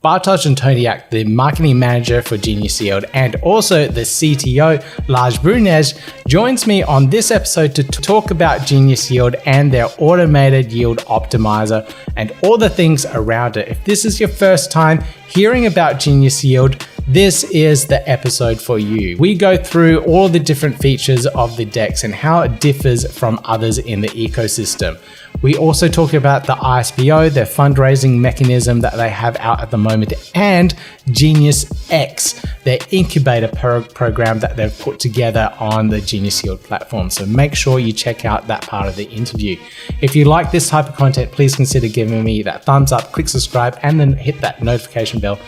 Bartosz Antoniak, the marketing manager for Genius Yield, and also the CTO, Lars Bruenjes, joins me on this episode to talk about Genius Yield and their automated yield optimizer and all the things around it. If this is your first time hearing about Genius Yield, this is the episode for you. We go through all the different features of the DEX and how it differs from others in the ecosystem. We also talk about the ISPO, their fundraising mechanism that they have out at the moment, and GeniusX, their incubator program that they've put together on the Genius Yield platform. So make sure you check out that part of the interview. If you like this type of content, please consider giving me that thumbs up, click subscribe, and then hit that notification bell,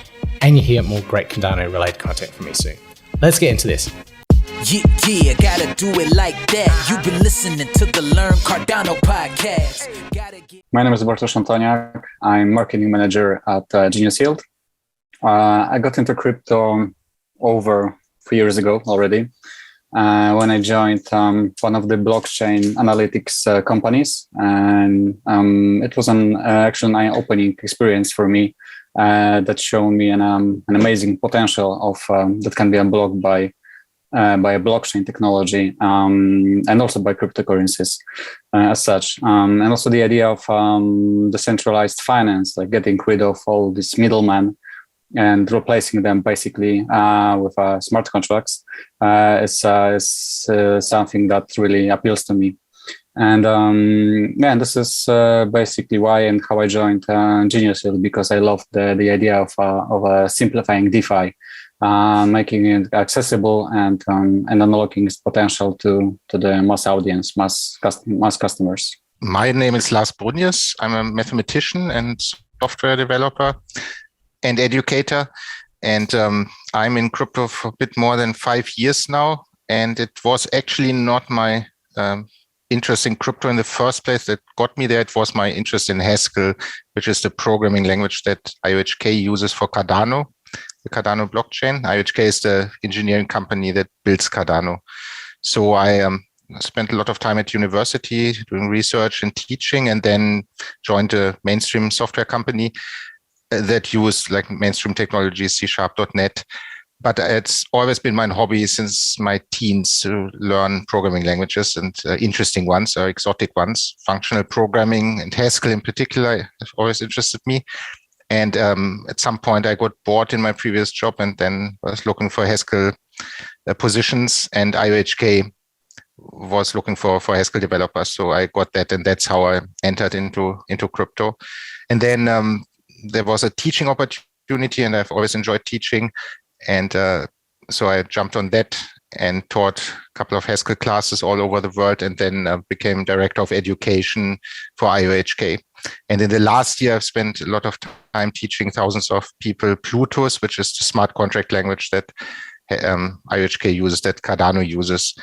and you hear more great Cardano related content from me soon. Let's get into this. Yeah, gotta do it like that. You've been listening to the Learn Cardano podcast. My name is Bartosz Antoniak. I'm marketing manager at Genius Yield. I got into crypto over 3 years ago already when I joined one of the blockchain analytics companies, and it was actually an eye-opening experience for me that showed me an amazing potential of that can be unblocked by a blockchain technology and also by cryptocurrencies as such. And also the idea of decentralized finance, like getting rid of all these middlemen and replacing them basically with smart contracts is something that really appeals to me. And this is basically why and how I joined Genius Yield, because I love the idea of simplifying DeFi, making it accessible and unlocking its potential to the mass audience, mass customers. My name is Lars Bruenjes. I'm a mathematician and software developer and educator, and I'm in crypto for a bit more than 5 years now. And it was actually not my interest in crypto in the first place that got me there. It was my interest in Haskell, which is the programming language that IOHK uses for Cardano, the Cardano blockchain. IOHK is the engineering company that builds Cardano. So I spent a lot of time at university doing research and teaching, and then joined a mainstream software company that used like mainstream technologies, C#, .NET. But it's always been my hobby since my teens to learn programming languages, and interesting ones or exotic ones. Functional programming and Haskell in particular have always interested me. And at some point I got bored in my previous job and then was looking for Haskell positions, and IOHK was looking for Haskell developers. So I got that, and that's how I entered into crypto. And then there was a teaching opportunity, and I've always enjoyed teaching. And so I jumped on that and taught a couple of Haskell classes all over the world, and then became director of education for IOHK. And in the last year, I've spent a lot of time teaching thousands of people Plutus, which is the smart contract language that IOHK uses, that Cardano uses.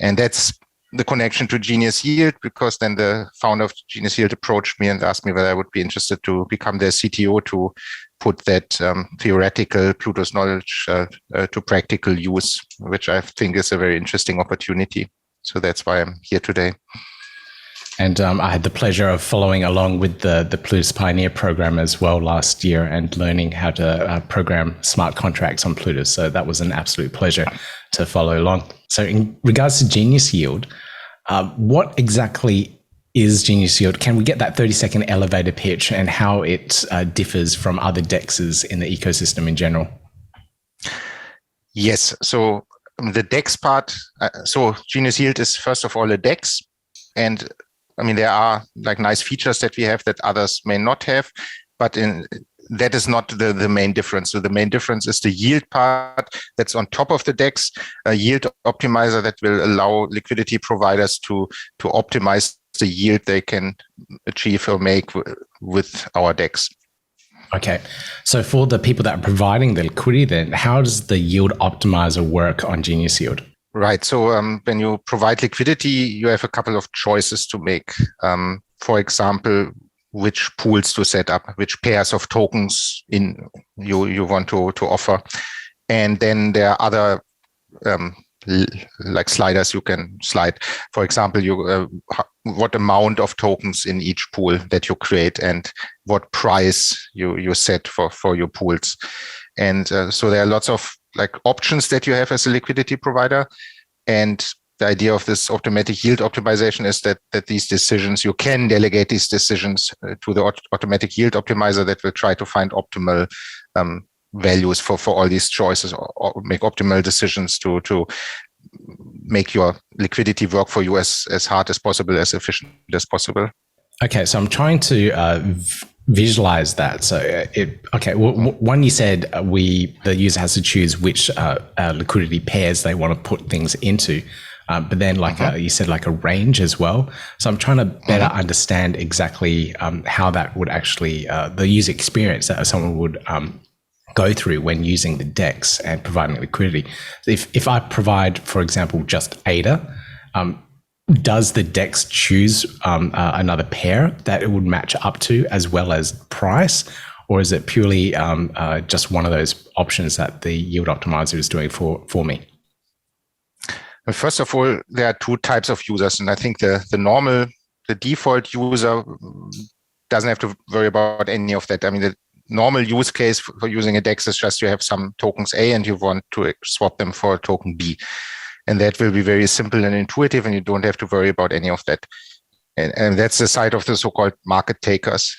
And that's the connection to Genius Yield, because then the founder of Genius Yield approached me and asked me whether I would be interested to become their CTO to put that theoretical Plutus knowledge to practical use, which I think is a very interesting opportunity. So that's why I'm here today. And I had the pleasure of following along with the Plutus Pioneer program as well last year and learning how to program smart contracts on Plutus. So that was an absolute pleasure to follow along. So in regards to Genius Yield, what exactly is Genius Yield? Can we get that 30-second elevator pitch and how it differs from other DEXs in the ecosystem in general? Yes. So the DEX part, so Genius Yield is first of all a DEX. And I mean, there are like nice features that we have that others may not have, but that is not the main difference. So the main difference is the yield part that's on top of the DEX, a yield optimizer that will allow liquidity providers to optimize the yield they can achieve or make with our DEX. Okay. So for the people that are providing the liquidity, then how does the yield optimizer work on Genius Yield? Right. So when you provide liquidity, you have a couple of choices to make. For example, which pools to set up, which pairs of tokens you want to offer. And then there are other like sliders you can slide. For example, what amount of tokens in each pool that you create and what price you set for your pools. And so there are lots of like options that you have as a liquidity provider. And the idea of this automatic yield optimization is that these decisions, you can delegate these decisions to the automatic yield optimizer that will try to find optimal values for all these choices, or make optimal decisions to make your liquidity work for you as hard as possible, as efficient as possible. Okay, so I'm trying to visualize that. So one, you said the user has to choose which liquidity pairs they want to put things into. But then you said like a range as well. So I'm trying to better understand exactly how that would actually, the user experience that someone would go through when using the DEX and providing liquidity. If I provide, for example, just ADA, does the DEX choose another pair that it would match up to as well as price? Or is it purely just one of those options that the yield optimizer is doing for me? First of all, there are two types of users, and I think the default user doesn't have to worry about any of that. I mean, the normal use case for using a DEX is just you have some tokens A and you want to swap them for a token B. And that will be very simple and intuitive, and you don't have to worry about any of that. And that's the side of the so-called market takers.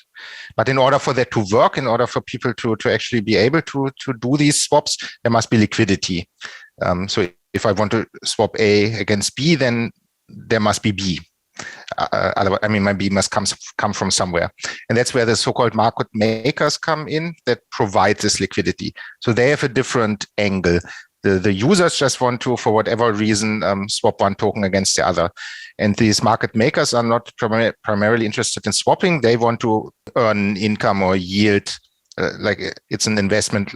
But in order for that to work, in order for people to actually be able to do these swaps, there must be liquidity. So if I want to swap A against B, then there must be B. Otherwise, I mean, my B must come from somewhere. And that's where the so-called market makers come in that provide this liquidity. So they have a different angle. The users just want to, for whatever reason, swap one token against the other. And these market makers are not primarily interested in swapping. They want to earn income or yield, like it's an investment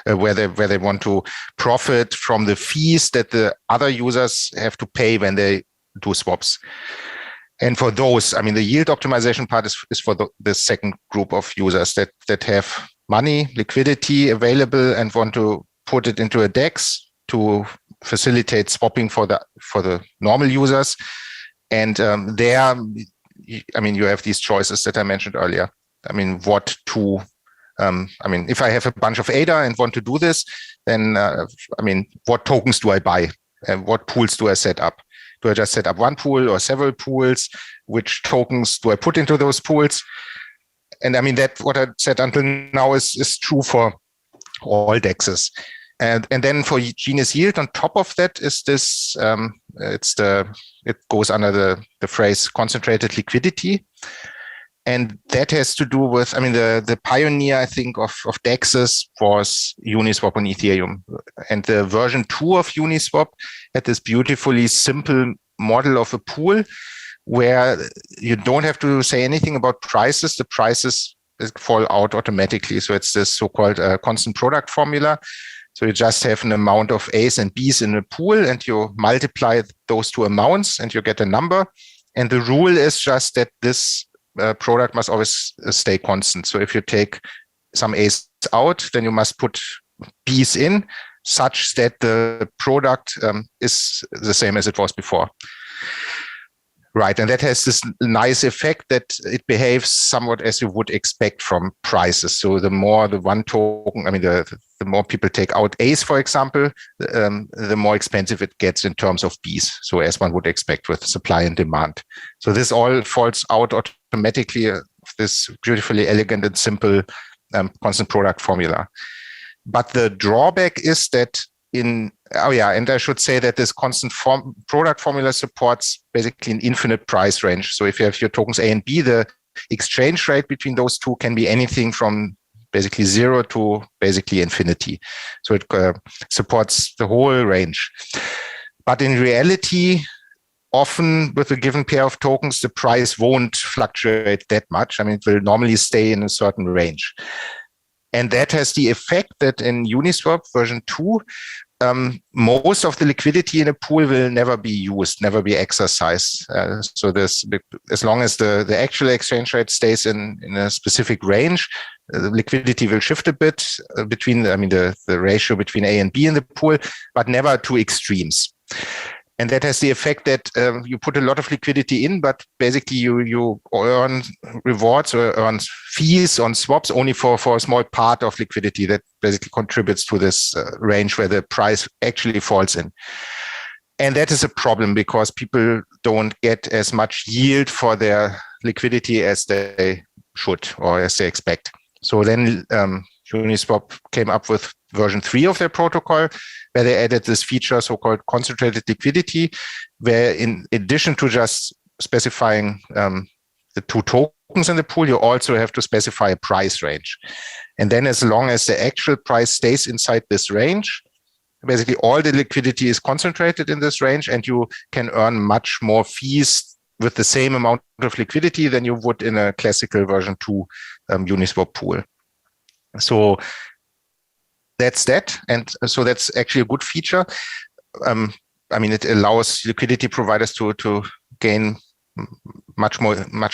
where they want to profit from the fees that the other users have to pay when they do swaps. And for those, I mean, the yield optimization part is for the second group of users that have money, liquidity available and want to put it into a DEX to facilitate swapping for the normal users. And there, I mean, you have these choices that I mentioned earlier. I mean, if I have a bunch of ADA and want to do this, then, what tokens do I buy? And what pools do I set up? Do I just set up one pool or several pools? Which tokens do I put into those pools? And I mean, that what I said until now is true for all DEXs. And then for Genius Yield, on top of that is this, it goes under the phrase concentrated liquidity. And that has to do with, I mean, the pioneer, I think, of DEXs was Uniswap on Ethereum. And the version 2 of Uniswap had this beautifully simple model of a pool where you don't have to say anything about prices. The prices fall out automatically. So it's this so-called constant product formula. So you just have an amount of A's and B's in a pool and you multiply those two amounts and you get a number. And the rule is just that this product must always stay constant. So if you take some A's out, then you must put B's in such that the product is the same as it was before. Right, and that has this nice effect that it behaves somewhat as you would expect from prices. So the more the one token, I mean, the more people take out A's, for example, the more expensive it gets in terms of B's. So as one would expect with supply and demand. So this all falls out automatically of this beautifully elegant and simple constant product formula. But the drawback is that and I should say that this constant product formula supports basically an infinite price range. So if you have your tokens A and B, the exchange rate between those two can be anything from basically 0 to basically infinity. So it supports the whole range. But in reality, often with a given pair of tokens, the price won't fluctuate that much. I mean, it will normally stay in a certain range. And that has the effect that in Uniswap version 2, most of the liquidity in a pool will never be used, never be exercised. So this, as long as the actual exchange rate stays in a specific range, the liquidity will shift a bit between, the ratio between A and B in the pool, but never to extremes. And that has the effect that you put a lot of liquidity in, but basically you earn rewards or earn fees on swaps only for a small part of liquidity that basically contributes to this range where the price actually falls in. And that is a problem because people don't get as much yield for their liquidity as they should or as they expect. So then Uniswap came up with version 3 of their protocol, where they added this feature, so-called concentrated liquidity, where in addition to just specifying the two tokens in the pool, you also have to specify a price range. And then as long as the actual price stays inside this range, basically all the liquidity is concentrated in this range, and you can earn much more fees with the same amount of liquidity than you would in a classical version 2 Uniswap pool. So that's that. And so that's actually a good feature. I mean, it allows liquidity providers to gain much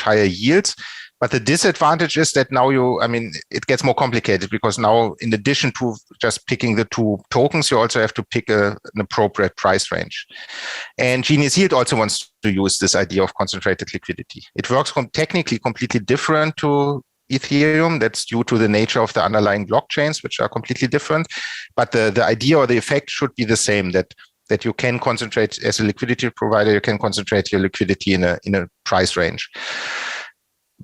higher yields. But the disadvantage is that now it gets more complicated because now, in addition to just picking the two tokens, you also have to pick an appropriate price range. And Genius Yield also wants to use this idea of concentrated liquidity. It works technically completely different to Ethereum. That's due to the nature of the underlying blockchains, which are completely different. But the idea or the effect should be the same, that you can concentrate as a liquidity provider, you can concentrate your liquidity in a price range.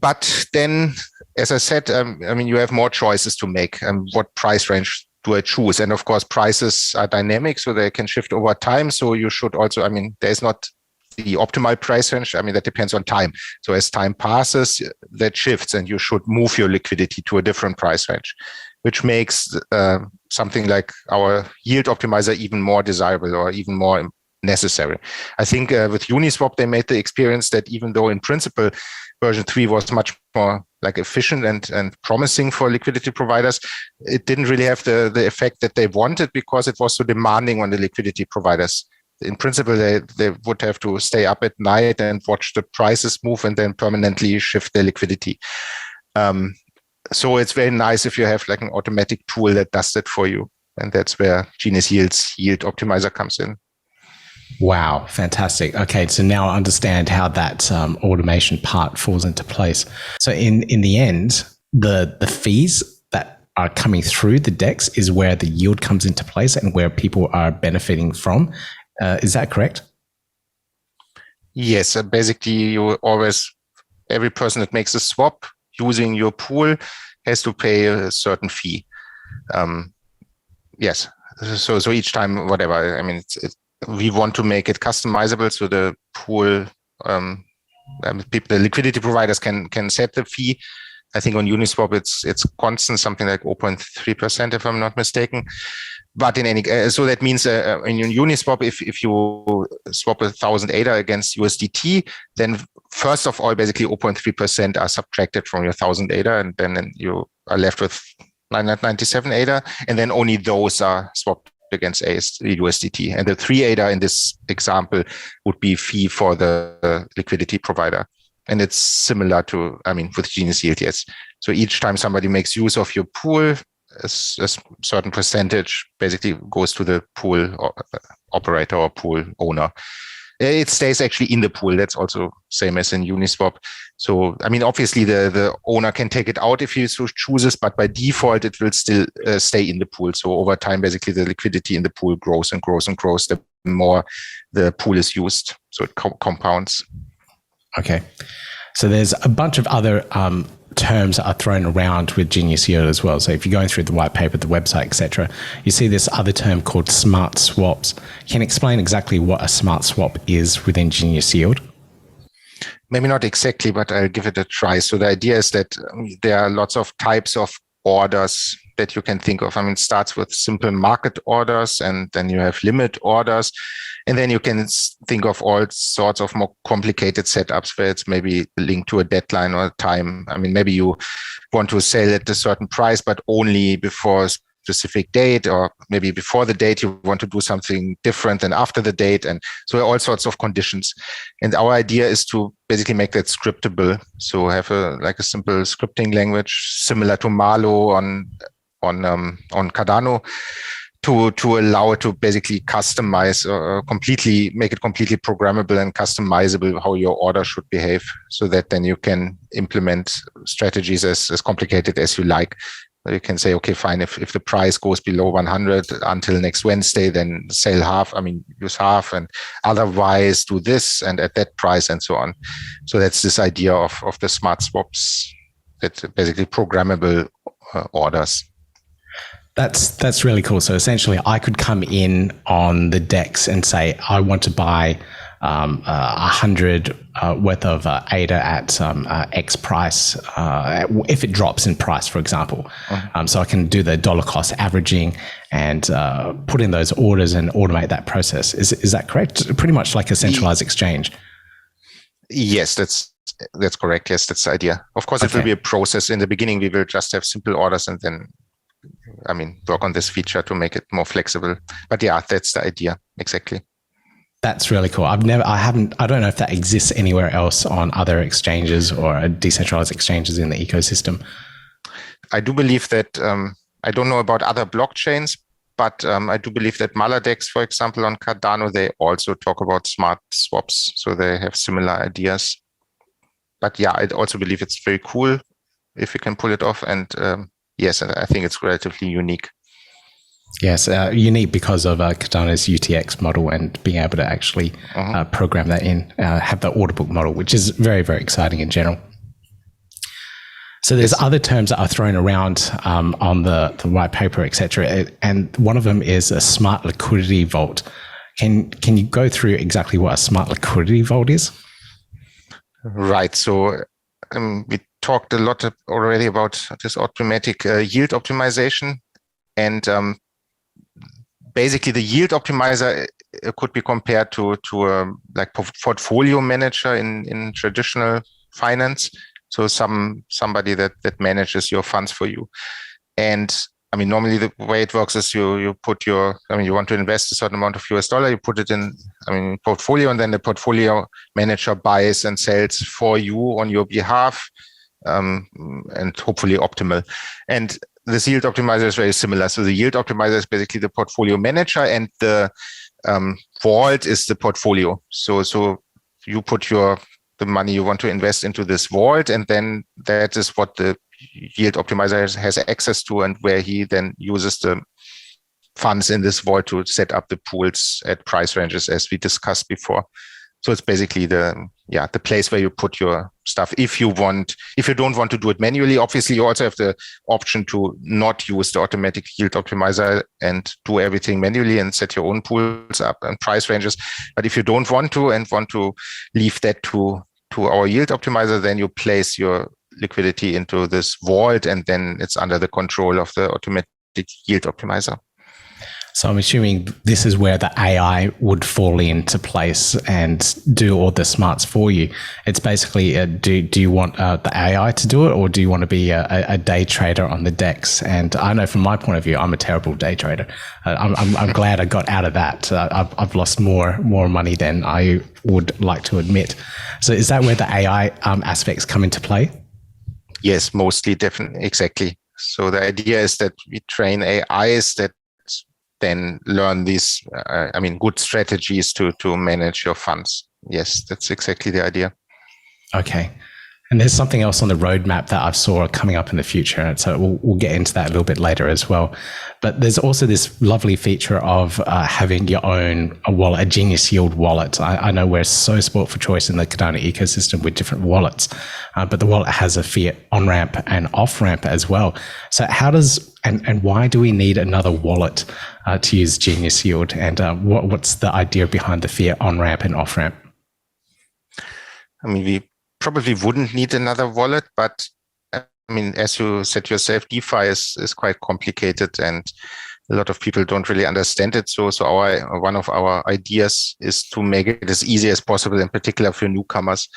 But then, as I said, you have more choices to make. What price range do I choose? And of course, prices are dynamic, so they can shift over time. So you should also, there's not the optimal price range. That depends on time. So as time passes, that shifts, and you should move your liquidity to a different price range, which makes something like our yield optimizer even more desirable or even more necessary. I think with Uniswap, they made the experience that even though in principle, version 3 was much more efficient and promising for liquidity providers, it didn't really have the effect that they wanted because it was so demanding on the liquidity providers. In principle, they would have to stay up at night and watch the prices move and then permanently shift their liquidity. So it's very nice if you have an automatic tool that does that for you. And that's where Genius Yield's yield optimizer comes in. Wow, fantastic. Okay, so now I understand how that automation part falls into place. So in the end, the fees that are coming through the DEX is where the yield comes into place and where people are benefiting from. Is that correct? Yes, basically every person that makes a swap using your pool has to pay a certain fee. Yes, so each time, whatever, we want to make it customizable, so the pool, the liquidity providers can set the fee. I think on Uniswap it's constant, something like 0.3%, if I'm not mistaken. But in any so that means in Uniswap, if you swap 1,000 ADA against USDT, then first of all, basically 0.3% are subtracted from your 1,000 ADA, and then you are left with 997 ADA, and then only those are swapped against USDT. And the 3 ADA in this example would be fee for the liquidity provider. And it's similar to, with Genius Yield, yes. So each time somebody makes use of your pool, a certain percentage basically goes to the pool operator or pool owner. It stays actually in the pool. That's also same as in Uniswap. So, obviously the owner can take it out if he so chooses, but by default, it will still stay in the pool. So over time, basically the liquidity in the pool grows and grows and grows, the more the pool is used. So it compounds. Okay. So there's a bunch of other terms that are thrown around with Genius Yield as well. So if you're going through the white paper, the website, etc., you see this other term called smart swaps. Can you explain exactly what a smart swap is within Genius Yield? Maybe not exactly, but I'll give it a try. So the idea is that there are lots of types of orders that you can think of. It starts with simple market orders, and then you have limit orders. And then you can think of all sorts of more complicated setups where it's maybe linked to a deadline or a time. Maybe you want to sell at a certain price, but only before a specific date, or maybe before the date you want to do something different than after the date. And so all sorts of conditions. And our idea is to basically make that scriptable. So have a simple scripting language similar to Marlo on Cardano, to allow it to basically customize or completely make it completely programmable and customizable how your order should behave, so that then you can implement strategies as complicated as you like. You can say, okay, fine, if the price goes below 100 until next Wednesday, then sell half, use half, and otherwise do this and at that price and so on. So that's this idea of the smart swaps, that's basically programmable orders. That's really cool. So essentially, I could come in on the DEX and say I want to buy 100 worth of ADA at X price if it drops in price, for example. So I can do the dollar cost averaging and put in those orders and automate that process. Is that correct? Pretty much like a centralized exchange. Yes, that's correct. Yes, that's the idea. Of course, it will be a process. In the beginning, we will just have simple orders and then work on this feature to make it more flexible. But yeah, that's the idea. Exactly. That's really cool. I don't know if that exists anywhere else on other exchanges or decentralized exchanges in the ecosystem. I do believe that, I don't know about other blockchains, but I do believe that Maladex, for example, on Cardano, they also talk about smart swaps. So they have similar ideas. But yeah, I also believe it's very cool if you can pull it off. And yes, I think it's relatively unique. Yes, unique because of Cardano's UTX model and being able to actually program that in, have the order book model, which is very, very exciting in general. So there's other terms that are thrown around on the white paper, etc. And one of them is a smart liquidity vault. Can you go through exactly what a smart liquidity vault is? Right. So we talked a lot already about this automatic yield optimization. And basically, the yield optimizer could be compared to like portfolio manager in traditional finance. So somebody that manages your funds for you. And normally the way it works is you put you want to invest a certain amount of US dollar, you put it in, portfolio, and then the portfolio manager buys and sells for you on your behalf, and hopefully optimal. And this yield optimizer is very similar. So the yield optimizer is basically the portfolio manager, and the vault is the portfolio. So you put the money you want to invest into this vault, and then that is what the yield optimizer has access to, and where he then uses the funds in this vault to set up the pools at price ranges as we discussed before. So it's basically the place where you put your stuff. If you don't want to do it manually, obviously you also have the option to not use the automatic yield optimizer and do everything manually and set your own pools up and price ranges. But if you don't want to and want to leave that to our yield optimizer, then you place your liquidity into this vault, and then it's under the control of the automatic yield optimizer. So I'm assuming this is where the AI would fall into place and do all the smarts for you. It's basically, do you want the AI to do it, or do you want to be a day trader on the DEX? And I know from my point of view, I'm a terrible day trader. I'm glad I got out of that. I've lost more money than I would like to admit. So is that where the AI aspects come into play? Yes, mostly, definitely, exactly. So the idea is that we train AIs that then learn these, good strategies to manage your funds. Yes, that's exactly the idea. Okay. And there's something else on the roadmap that I saw coming up in the future. So we'll get into that a little bit later as well. But there's also this lovely feature of having your own wallet, a Genius Yield wallet. I know we're so spoilt for choice in the Cardano ecosystem with different wallets, but the wallet has a fiat on-ramp and off-ramp as well. So how does, and why do we need another wallet to use Genius Yield? And what's the idea behind the fiat on-ramp and off-ramp? We probably wouldn't need another wallet, but as you said yourself, DeFi is quite complicated and a lot of people don't really understand it. So one of our ideas is to make it as easy as possible, in particular for newcomers.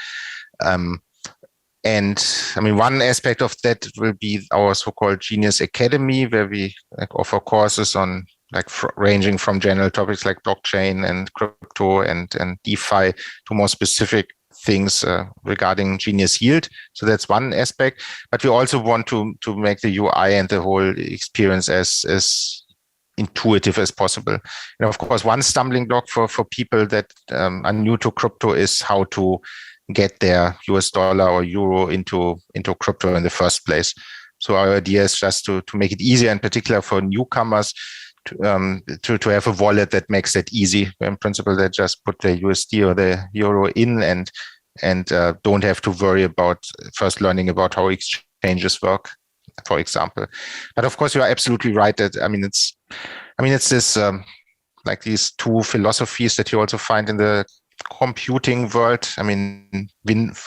And one aspect of that will be our so-called Genius Academy, where we offer courses on ranging from general topics like blockchain and crypto and DeFi to more specific things regarding Genius Yield. So that's one aspect. But we also want to make the UI and the whole experience as intuitive as possible. And of course, one stumbling block for people that are new to crypto is how to get their US dollar or euro into crypto in the first place. So our idea is just to make it easier, in particular for newcomers, to have a wallet that makes that easy. In principle, they just put the USD or the euro in and don't have to worry about first learning about how exchanges work, for example. But of course, you are absolutely right that it's this like these two philosophies that you also find in the computing world. I mean,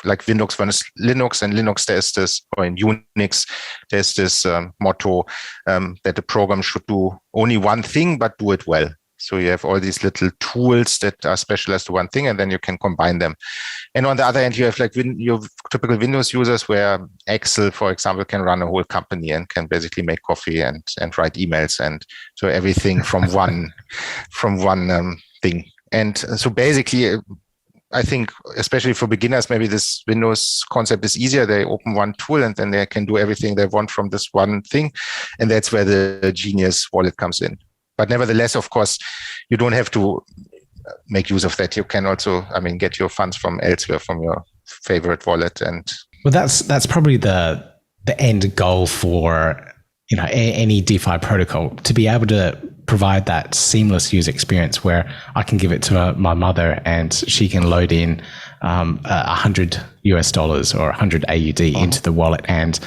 like Windows versus Linux, and Linux there's this, or in Unix there's this motto that the program should do only one thing but do it well. So you have all these little tools that are specialized to one thing, and then you can combine them. And on the other hand, you have like your typical Windows users where Excel, for example, can run a whole company and can basically make coffee and write emails, and so everything from one thing. And so basically, I think, especially for beginners, maybe this Windows concept is easier. They open one tool and then they can do everything they want from this one thing. And that's where the Genius wallet comes in. But nevertheless, of course, you don't have to make use of that. You can also, get your funds from elsewhere, from your favorite wallet. And well, that's probably the end goal for any DeFi protocol, to be able to provide that seamless user experience where I can give it to my mother and she can load in $100 or 100 AUD into the wallet and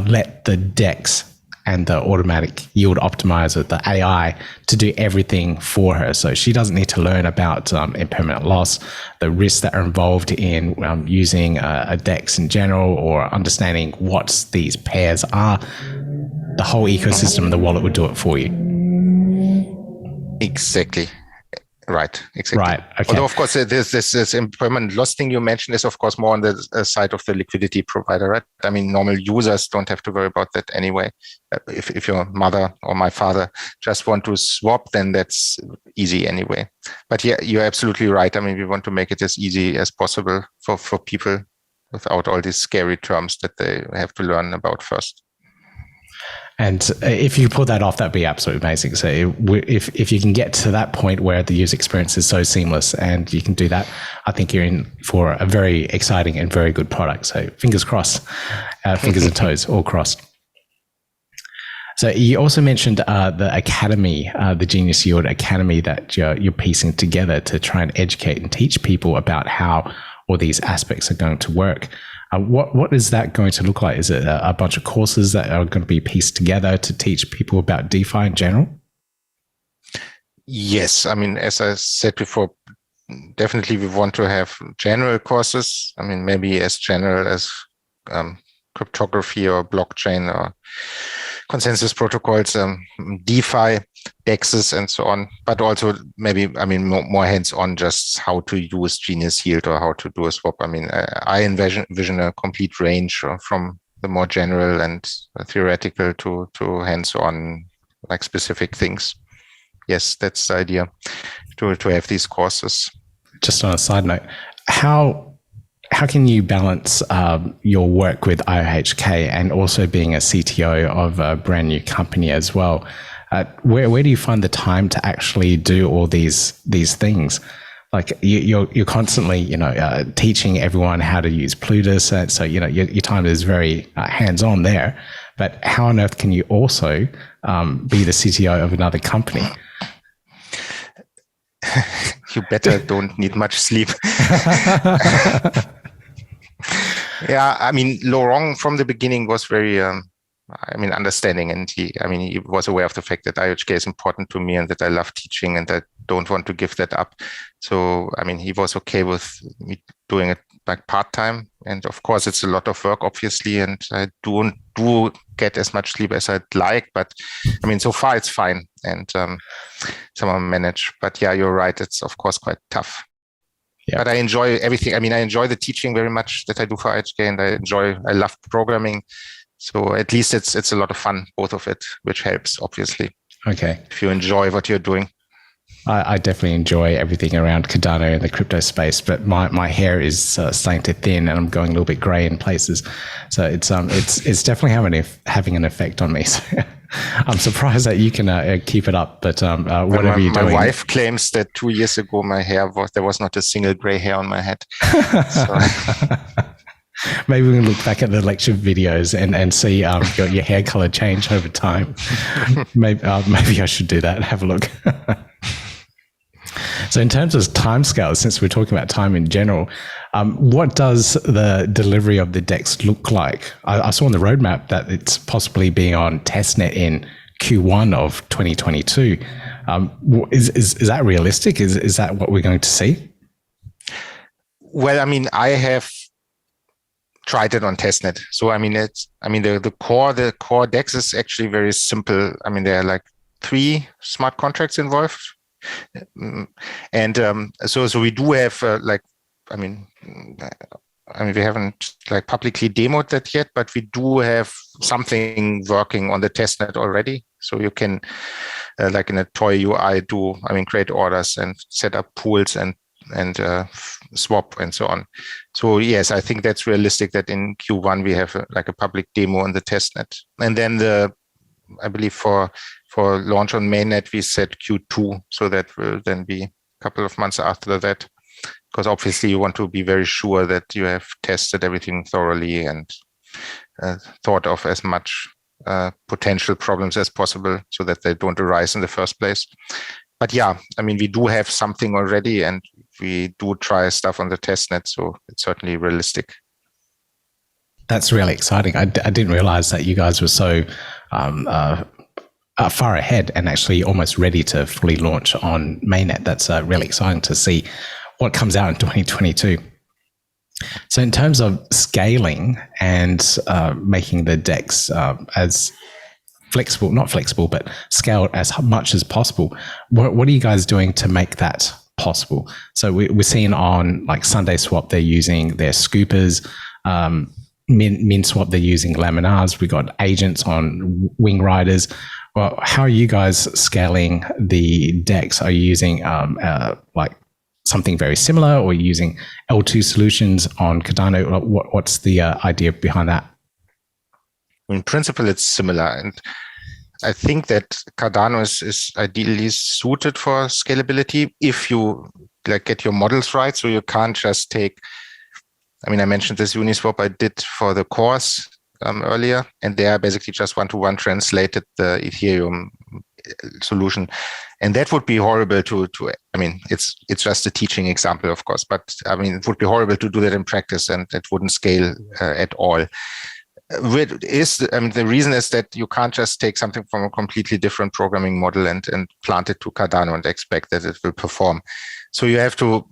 let the DEX and the automatic yield optimizer, the AI, to do everything for her. So she doesn't need to learn about impermanent loss, the risks that are involved in using a DEX in general, or understanding what these pairs are. The whole ecosystem of the wallet would do it for you. Exactly. Right. Exactly. Right. Okay. Although, of course, this impermanent loss thing you mentioned is, of course, more on the side of the liquidity provider, right? Normal users don't have to worry about that anyway. If your mother or my father just want to swap, then that's easy anyway. But yeah, you're absolutely right. We want to make it as easy as possible for people without all these scary terms that they have to learn about first. And if you pull that off, that'd be absolutely amazing. So if you can get to that point where the user experience is so seamless and you can do that, I think you're in for a very exciting and very good product. So fingers crossed, fingers and toes all crossed. So you also mentioned the academy, the Genius Yield Academy, that you're piecing together to try and educate and teach people about how all these aspects are going to work. What is that going to look like? Is it a bunch of courses that are going to be pieced together to teach people about DeFi in general? Yes. As I said before, definitely we want to have general courses. Maybe as general as cryptography or blockchain or consensus protocols, DeFi, DEXs and so on, but also maybe, more hands-on, just how to use Genius Yield or how to do a swap. I envision a complete range from the more general and theoretical to hands-on, like specific things. Yes, that's the idea, to have these courses. Just on a side note, how can you balance your work with IOHK and also being a CTO of a brand new company as well? Where do you find the time to actually do all these things? Like you're constantly teaching everyone how to use Plutus, and so your time is very hands-on there. But how on earth can you also be the CTO of another company? You better don't need much sleep. Yeah, Laurent from the beginning was very understanding, and he was aware of the fact that IOHK is important to me and that I love teaching and I don't want to give that up. So he was okay with me doing it like part-time, and of course it's a lot of work, obviously, and I don't get as much sleep as I'd like, but so far it's fine, and somehow manage. But yeah, you're right, it's of course quite tough. Yeah. But I enjoy everything. I enjoy the teaching very much that I do for IHK, and I love programming. So at least it's a lot of fun, both of it, which helps, obviously. Okay. If you enjoy what you're doing. I definitely enjoy everything around Cardano and the crypto space, but my hair is starting to thin and I'm going a little bit grey in places. So it's definitely having an effect on me. So I'm surprised that you can keep it up, but whatever you're doing. My wife claims that 2 years ago there was not a single grey hair on my head. So. Maybe we can look back at the lecture videos and see your hair color change over time. Maybe I should do that and have a look. So in terms of timescales, since we're talking about time in general, what does the delivery of the DEX look like? I saw on the roadmap that it's possibly being on testnet in Q1 of 2022. Is that realistic? Is that what we're going to see? Well, I mean, I have tried it on testnet. So the core DEX is actually very simple. I mean, there are like 3 smart contracts involved. And so we do have we haven't like publicly demoed that yet, but we do have something working on the testnet already. So you can like in a toy UI create orders and set up pools and swap and so on. So yes, I think that's realistic that in Q1 we have a public demo on the testnet, and then I believe for launch on mainnet we set Q2, so that will then be a couple of months after that, because obviously you want to be very sure that you have tested everything thoroughly and thought of as much potential problems as possible so that they don't arise in the first place. But yeah, I mean, we do have something already and we do try stuff on the testnet, so it's certainly realistic. That's really exciting. I didn't realize that you guys were so far ahead and actually almost ready to fully launch on mainnet. That's really exciting to see what comes out in 2022. So in terms of scaling and making the DEX as flexible, not flexible, but scaled as much as possible, what are you guys doing to make that possible? So we're seeing on like Sunday Swap, they're using their scoopers, MinSwap, they're using laminars. We got agents on Wing Riders. Well, how are you guys scaling the DEX? Are you using like something very similar, or using L2 solutions on Cardano? What's the idea behind that? In principle, it's similar. And I think that Cardano is ideally suited for scalability if you get your models right. So you can't just take, I mentioned this Uniswap I did for the course earlier, and there I basically just one-to-one translated the Ethereum solution. And that would be horrible to it's just a teaching example, of course, but it would be horrible to do that in practice, and it wouldn't scale at all. The reason is that you can't just take something from a completely different programming model and plant it to Cardano and expect that it will perform. So you have to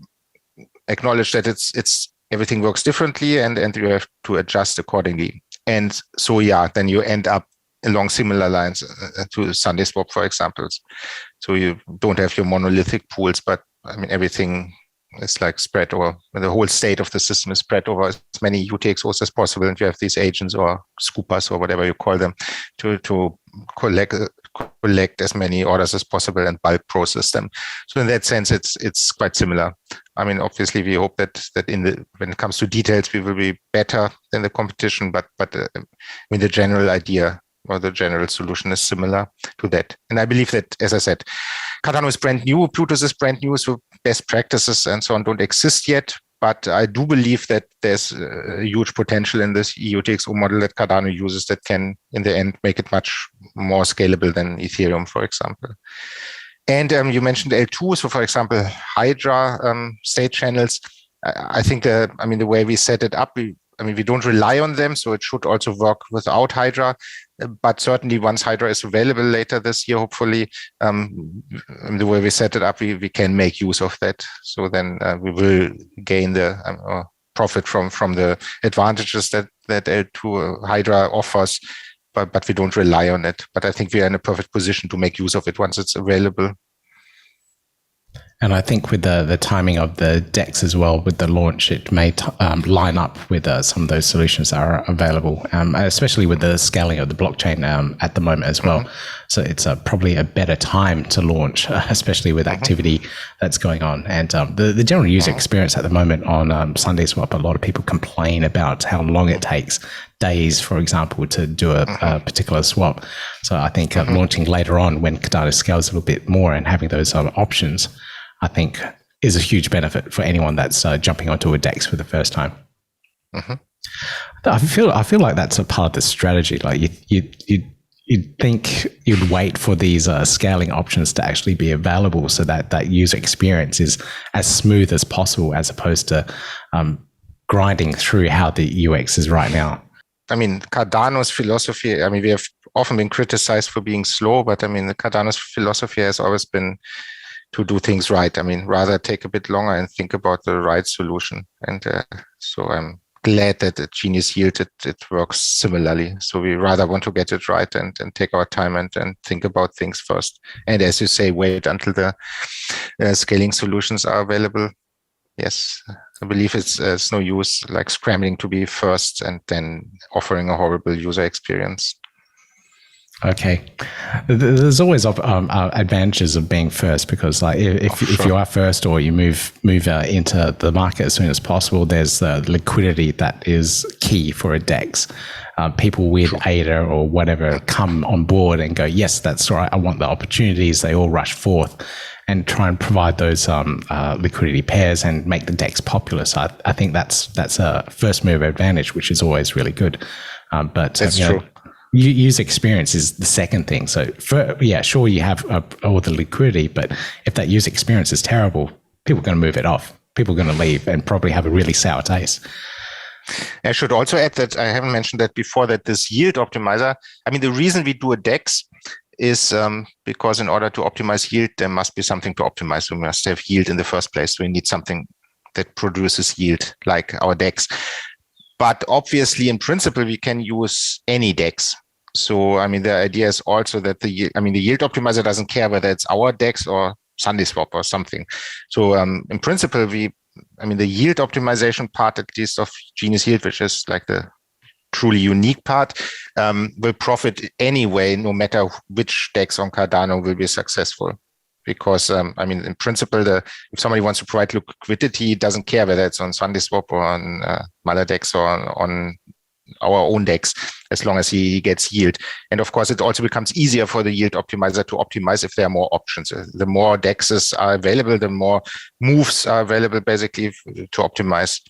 acknowledge that it's everything works differently, and you have to adjust accordingly. And so then you end up along similar lines to Sunday Swap, for example. So you don't have your monolithic pools, but everything is like spread over, the whole state of the system is spread over as many UTXOs as possible, and you have these agents or scoopers or whatever you call them to collect as many orders as possible and bulk process them. So in that sense, it's quite similar. Obviously we hope that when it comes to details, we will be better than the competition, but the general idea or the general solution is similar to that. And I believe that, as I said, Cardano is brand new, Plutus is brand new, so best practices and so on don't exist yet. But I do believe that there's a huge potential in this UTXO model that Cardano uses that can, in the end, make it much more scalable than Ethereum, for example. And you mentioned L2, so for example, Hydra state channels. I think the way we set it up, we don't rely on them, so it should also work without Hydra. But certainly once Hydra is available later this year, hopefully, the way we set it up, we can make use of that. So then we will gain the profit from the advantages that L2 Hydra offers, but we don't rely on it. But I think we are in a perfect position to make use of it once it's available. And I think with the timing of the DEX as well, with the launch, it may line up with some of those solutions that are available, especially with the scaling of the blockchain at the moment as well. Mm-hmm. So it's probably a better time to launch, especially with activity that's going on. And the general user experience at the moment on SundaeSwap, a lot of people complain about how long it takes, days, for example, to do a particular swap. So I think launching later on when Cardano scales a little bit more and having those options, I think is a huge benefit for anyone that's jumping onto a DEX for the first time. I feel like that's a part of the strategy. Like you'd think you'd wait for these scaling options to actually be available so that user experience is as smooth as possible, as opposed to grinding through how the UX is right now. I mean, Cardano's philosophy, I mean, we have often been criticized for being slow, but I mean, the Cardano's philosophy has always been to do things right. I mean, rather take a bit longer and think about the right solution. And so I'm glad that at Genius Yield it works similarly. So we rather want to get it right and take our time and think about things first. And as you say, wait until the scaling solutions are available. Yes, I believe it's no use like scrambling to be first and then offering a horrible user experience. Okay, there's always advantages of being first, because like if you are first or you move into the market as soon as possible, there's liquidity that is key for a DEX. People with ADA or whatever come on board and go, yes, that's right, I want the opportunities. They all rush forth and try and provide those liquidity pairs and make the DEX popular. So I think that's a first move advantage, which is always really good. But that's true. User experience is the second thing. So sure, you have all the liquidity, but if that user experience is terrible, people are going to move it off. People are going to leave and probably have a really sour taste. I should also add that I haven't mentioned that before, that this yield optimizer, I mean, the reason we do a DEX is because in order to optimize yield, there must be something to optimize. We must have yield in the first place. We need something that produces yield, like our DEX. But obviously, in principle, we can use any DEX. So, I mean, the idea is also that the yield optimizer doesn't care whether it's our DEX or SundaeSwap or something. So, in principle, the yield optimization part, at least of Genius Yield, which is like the truly unique part, will profit anyway, no matter which DEX on Cardano will be successful. Because, in principle, if somebody wants to provide liquidity, it doesn't care whether it's on SundaeSwap or on MalaDEX or on our own DEX, as long as he gets yield. And of course, it also becomes easier for the yield optimizer to optimize if there are more options. The more DEXs are available, the more moves are available, basically, to optimize.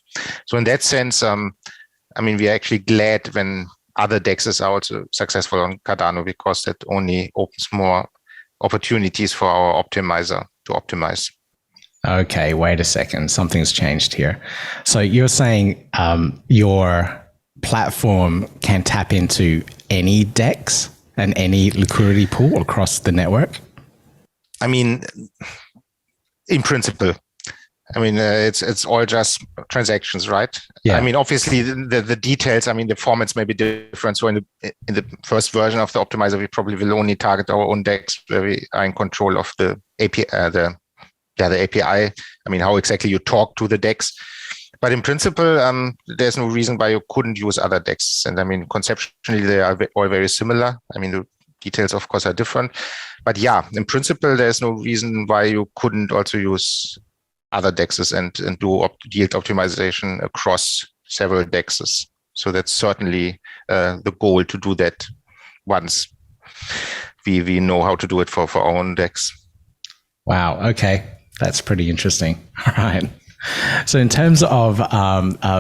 So in that sense, we are actually glad when other DEXs are also successful on Cardano, because that only opens more opportunities for our optimizer to optimize. Okay, wait a second. Something's changed here. So you're saying your platform can tap into any DEX and any liquidity pool across the network? I mean, in principle. It's all just transactions, right? Yeah. Obviously the details, the formats may be different. So in the first version of the optimizer, we probably will only target our own DEX, where we are in control of the API, the API. How exactly you talk to the DEX. But in principle, there's no reason why you couldn't use other DEXs. And conceptually, they are all very similar. The details, of course, are different. But yeah, in principle, there's no reason why you couldn't also use other DEXs and do yield optimization across several DEXs. So that's certainly the goal, to do that once we know how to do it for our own DEX. Wow. Okay. That's pretty interesting. All right. So in terms of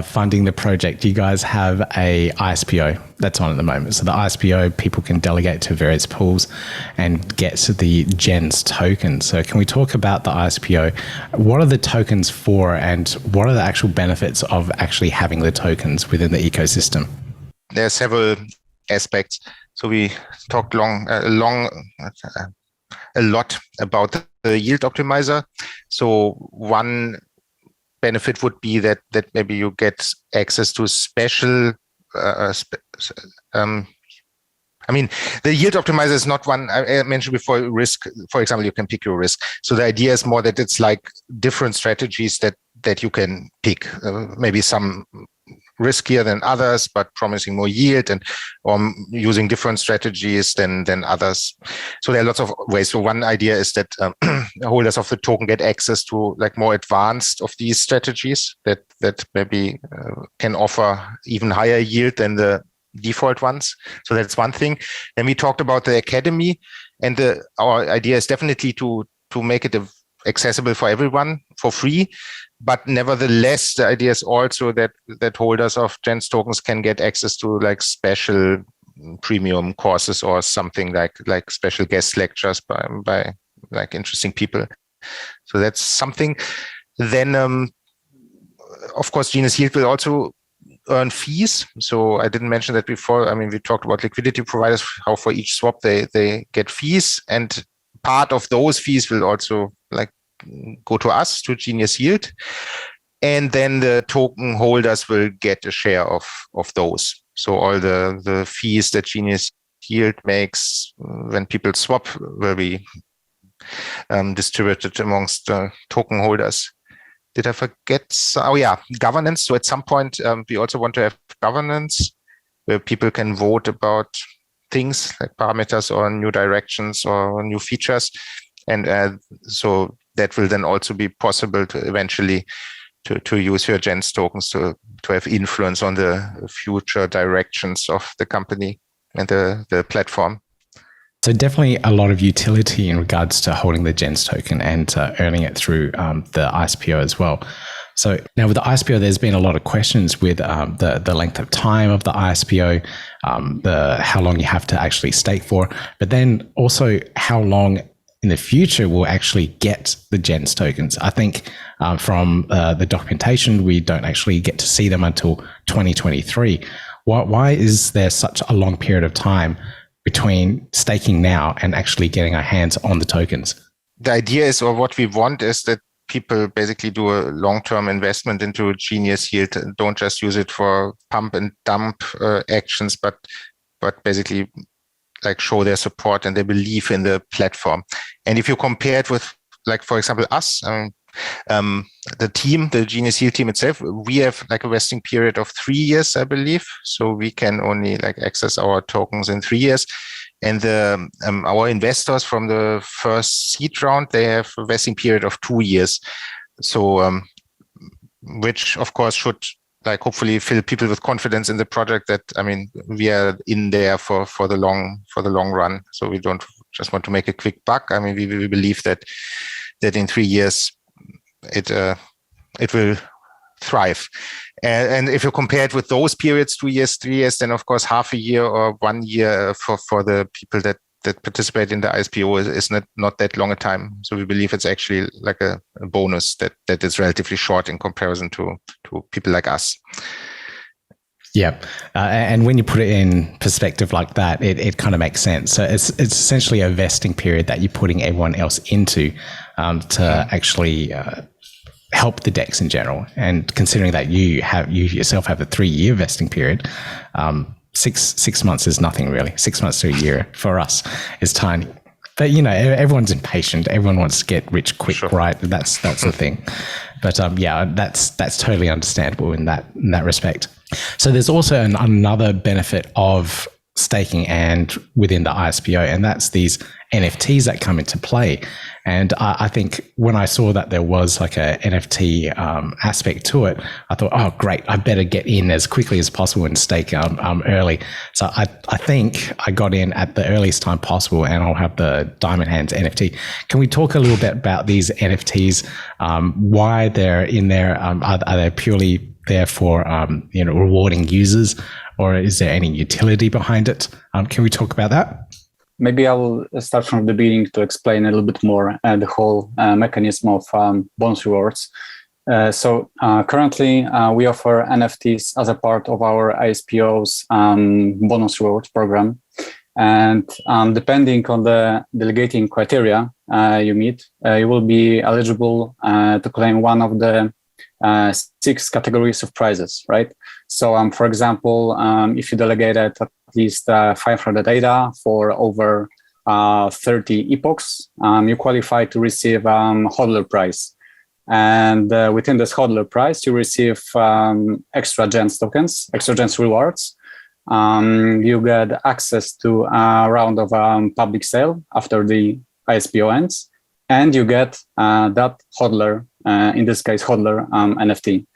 funding the project, you guys have a ISPO that's on at the moment. So the ISPO, people can delegate to various pools and get to the GENS token. So can we talk about the ISPO? What are the tokens for, and what are the actual benefits of actually having the tokens within the ecosystem? There are several aspects. So we talked a lot about the yield optimizer. So one benefit would be that maybe you get access to special the yield optimizer is not one. I mentioned before, risk. For example, you can pick your risk. So the idea is more that it's like different strategies that you can pick. Maybe some riskier than others, but promising more yield and using different strategies than others. So there are lots of ways. So one idea is that holders of the token get access to like more advanced of these strategies that maybe can offer even higher yield than the default ones. So that's one thing. Then we talked about the academy, and our idea is definitely to make it accessible for everyone for free. But nevertheless, the idea is also that holders of Gens tokens can get access to like special premium courses or something like special guest lectures by like interesting people. So that's something. Then, of course, Genius Yield will also earn fees. So I didn't mention that before. I mean, we talked about liquidity providers, how for each swap they get fees, and part of those fees will also like go to us, to Genius Yield, and then the token holders will get a share of those. So all the fees that Genius Yield makes when people swap will be distributed amongst the token holders. Did I forget? Oh yeah, governance. So at some point, we also want to have governance where people can vote about things like parameters or new directions or new features. And so that will then also be possible to eventually to use your Gens tokens to have influence on the future directions of the company and the platform. So definitely a lot of utility in regards to holding the Gens token and earning it through the ISPO as well. So now with the ISPO, there's been a lot of questions with the length of time of the ISPO, how long you have to actually stake for, but then also how long in the future we'll actually get the Gens tokens. I think from the documentation, we don't actually get to see them until 2023. Why is there such a long period of time between staking now and actually getting our hands on the tokens? The idea is, or what we want is that people basically do a long-term investment into Genius Yield and don't just use it for pump and dump actions, but basically like show their support and their belief in the platform. And if you compare it with, like, for example, us, the team, the Genius Yield team itself, we have like a vesting period of 3 years, I believe. So we can only like access our tokens in 3 years. And our investors from the first seed round, they have a vesting period of 2 years. So, which of course should like hopefully fill people with confidence in the project that, I mean, we are in there for the long run. So we don't just want to make a quick buck. I mean, we believe that in 3 years it will thrive. And if you compare it with those periods, 2 years, 3 years, then of course half a year or 1 year for the people that participate in the ISPO is not that long a time. So we believe it's actually like a bonus that is relatively short in comparison to people like us. Yeah. And when you put it in perspective like that, it kind of makes sense. So it's essentially a vesting period that you're putting everyone else into to actually help the DEX in general. And considering that you yourself have a 3-year vesting period, 6 months is nothing really. 6 months to a year for us is tiny. But you know, everyone's impatient. Everyone wants to get rich quick, sure. Right? That's the thing. But yeah, that's totally understandable in that respect. So there's also another benefit of staking and within the ISPO, and that's these NFTs that come into play. And I think when I saw that there was like a NFT aspect to it, I thought, oh, great, I better get in as quickly as possible and stake early. So I think I got in at the earliest time possible, and I'll have the Diamond Hands NFT. Can we talk a little bit about these NFTs, why they're in there? Are they purely there for rewarding users, or is there any utility behind it? Can we talk about that? Maybe I will start from the beginning to explain a little bit more the whole mechanism of bonus rewards. So currently we offer NFTs as a part of our ISPO's bonus rewards program. And depending on the delegating criteria you meet, you will be eligible to claim one of the 6 categories of prizes, right? So, for example, if you delegated at least 500 ADA for over 30 epochs, you qualify to receive hodler prize. And within this hodler price, you receive extra gens tokens, extra gens rewards. You get access to a round of public sale after the ISPO ends, and you get that hodler, in this case, hodler NFT.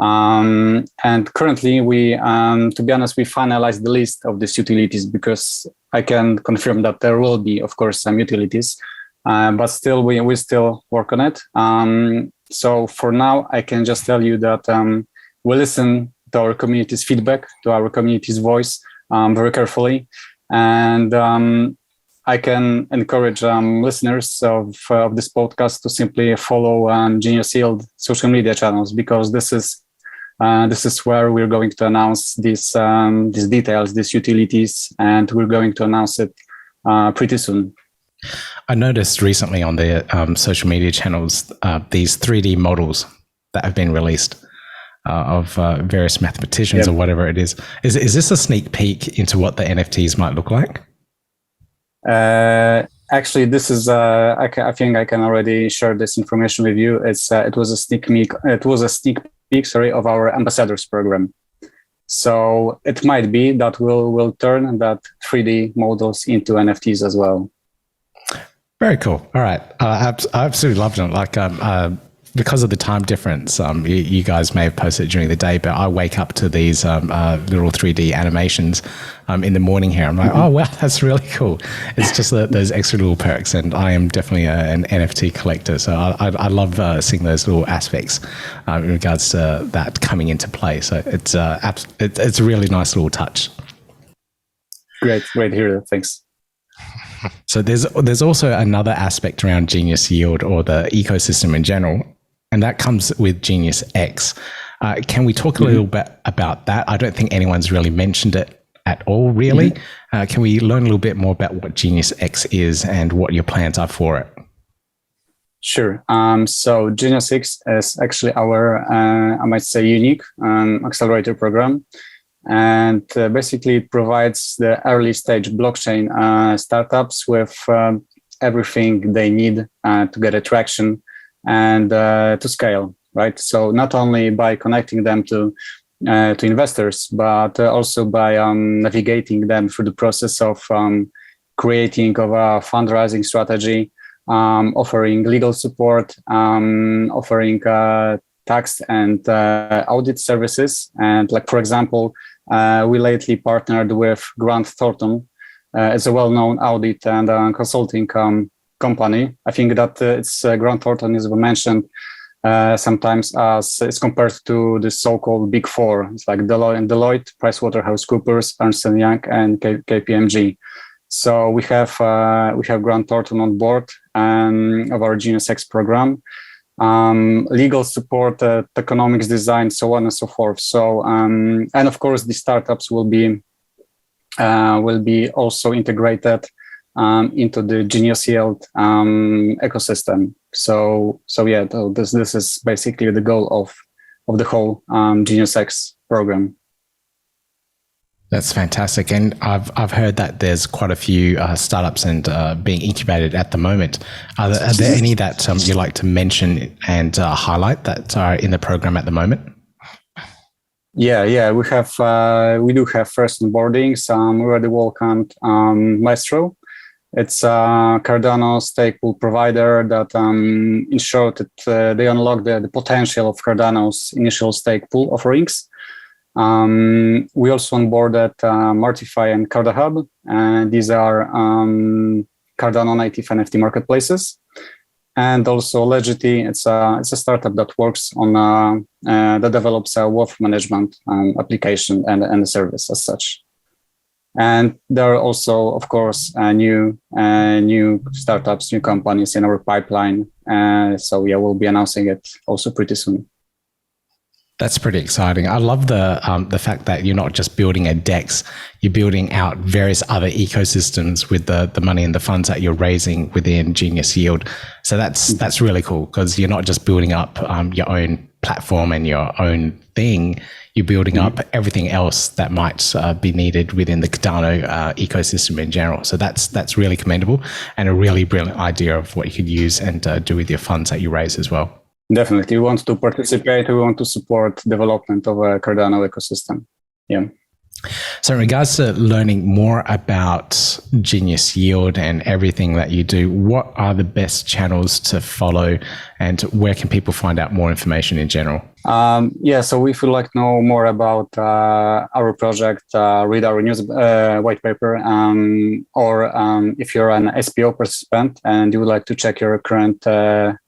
And currently, we, to be honest, we finalized the list of these utilities, because I can confirm that there will be, of course, some utilities, but still, we still work on it. So for now, I can just tell you that we listen to our community's feedback, to our community's voice very carefully. And I can encourage listeners of this podcast to simply follow Genius Yield social media channels, because this is where we're going to announce these details, these utilities, and we're going to announce it pretty soon. I noticed recently on the social media channels these 3D models that have been released of various mathematicians or whatever it is. Is this a sneak peek into what the NFTs might look like? Actually, this is I think I can already share this information with you. It was a sneak peek. It was a sneak peek, of our ambassadors program. So it might be that we'll turn that 3D models into NFTs as well. Very cool. All right. I absolutely loved it. Like, because of the time difference, you guys may have posted during the day, but I wake up to these little 3D animations in the morning here. I'm like, oh, wow, that's really cool. It's just those extra little perks. And I am definitely an NFT collector. So I love seeing those little aspects in regards to that coming into play. So it's a really nice little touch. Great to hear that. Thanks. So there's also another aspect around Genius Yield, or the ecosystem in general, and that comes with GeniusX. Can we talk a little bit about that? I don't think anyone's really mentioned it at all, really. Can we learn a little bit more about what GeniusX is and what your plans are for it? Sure. So GeniusX is actually our, I might say, unique accelerator program. And basically it provides the early stage blockchain startups with everything they need to get attraction and to scale, right? So not only by connecting them to investors, but also by navigating them through the process of creating of a fundraising strategy, offering legal support, offering tax and audit services. And like, for example, we lately partnered with Grant Thornton as a well-known audit and consulting company. I think that it's Grant Thornton is mentioned sometimes as it's compared to the so-called Big Four. It's like Deloitte, PricewaterhouseCoopers, Ernst & Young, and KPMG. So we have Grant Thornton on board of our GeniusX program. Legal support, tokenomics design, so on and so forth. So, and of course, the startups will be also integrated into the Genius Yield ecosystem. So yeah, this is basically the goal of the whole GeniusX program. That's fantastic. And I've heard that there's quite a few startups and being incubated at the moment. Are there any that you like to mention and highlight that are in the program at the moment? Yeah. We do have first onboardings. We already welcomed Maestro. It's a Cardano stake pool provider that ensured that they unlock the potential of Cardano's initial stake pool offerings. We also onboarded Martify and CardaHub, and these are Cardano native NFT marketplaces. And also Legity, it's a startup that works on that develops a wealth management application and a service as such. And there are also, of course, new startups, new companies in our pipeline. So yeah, we'll be announcing it also pretty soon. That's pretty exciting. I love the fact that you're not just building a DEX, you're building out various other ecosystems with the money and the funds that you're raising within Genius Yield. So that's really cool, because you're not just building up your own platform and your own thing. You're building up everything else that might be needed within the Cardano ecosystem in general. So that's really commendable and a really brilliant idea of what you could use and do with your funds that you raise as well. Definitely. We want to participate. We want to support development of a Cardano ecosystem. Yeah. So in regards to learning more about Genius Yield and everything that you do, what are the best channels to follow and where can people find out more information in general? So if you'd like to know more about our project, read our news white paper, or if you're an ISPO participant and you would like to check your current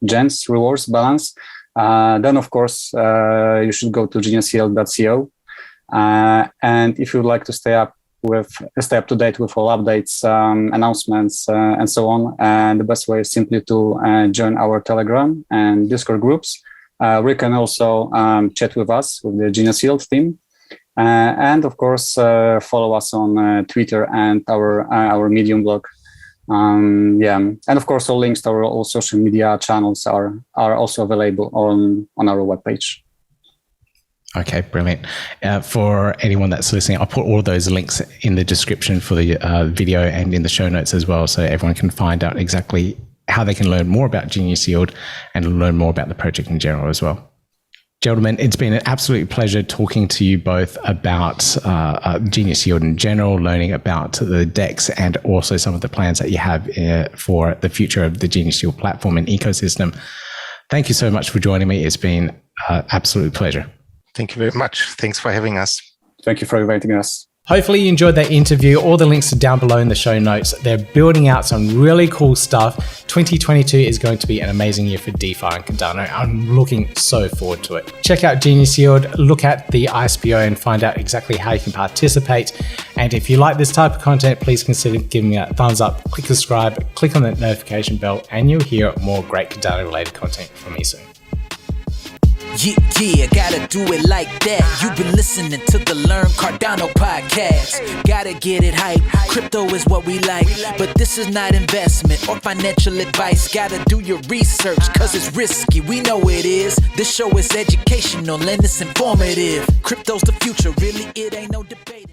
gens rewards balance, then of course you should go to geniusyield.co. And if you'd like to stay up to date with all updates, announcements, and so on, and the best way is simply to join our Telegram and Discord groups. We can also chat with us, with the Genius Yield team, and of course follow us on Twitter and our Medium blog. And of course all links to all social media channels are also available on our webpage. Okay, brilliant. For anyone that's listening, I'll put all those links in the description for the video and in the show notes as well, so everyone can find out exactly how they can learn more about Genius Yield and learn more about the project in general as well. Gentlemen, it's been an absolute pleasure talking to you both about Genius Yield in general, learning about the DEX and also some of the plans that you have for the future of the Genius Yield platform and ecosystem. Thank you so much for joining me. It's been an absolute pleasure. Thank you very much. Thanks for having us. Thank you for inviting us. Hopefully you enjoyed that interview. All the links are down below in the show notes. They're building out some really cool stuff. 2022 is going to be an amazing year for DeFi and Cardano. I'm looking so forward to it. Check out Genius Yield, look at the ISPO and find out exactly how you can participate. And if you like this type of content, please consider giving me a thumbs up, click subscribe, click on that notification bell, and you'll hear more great Cardano related content from me soon. Yeah, gotta do it like that. You've been listening to the Learn Cardano podcast. Gotta get it hype. Crypto is what we like, but this is not investment or financial advice. Gotta do your research, cause it's risky. We know it is. This show is educational and it's informative. Crypto's the future, really, it ain't no debate.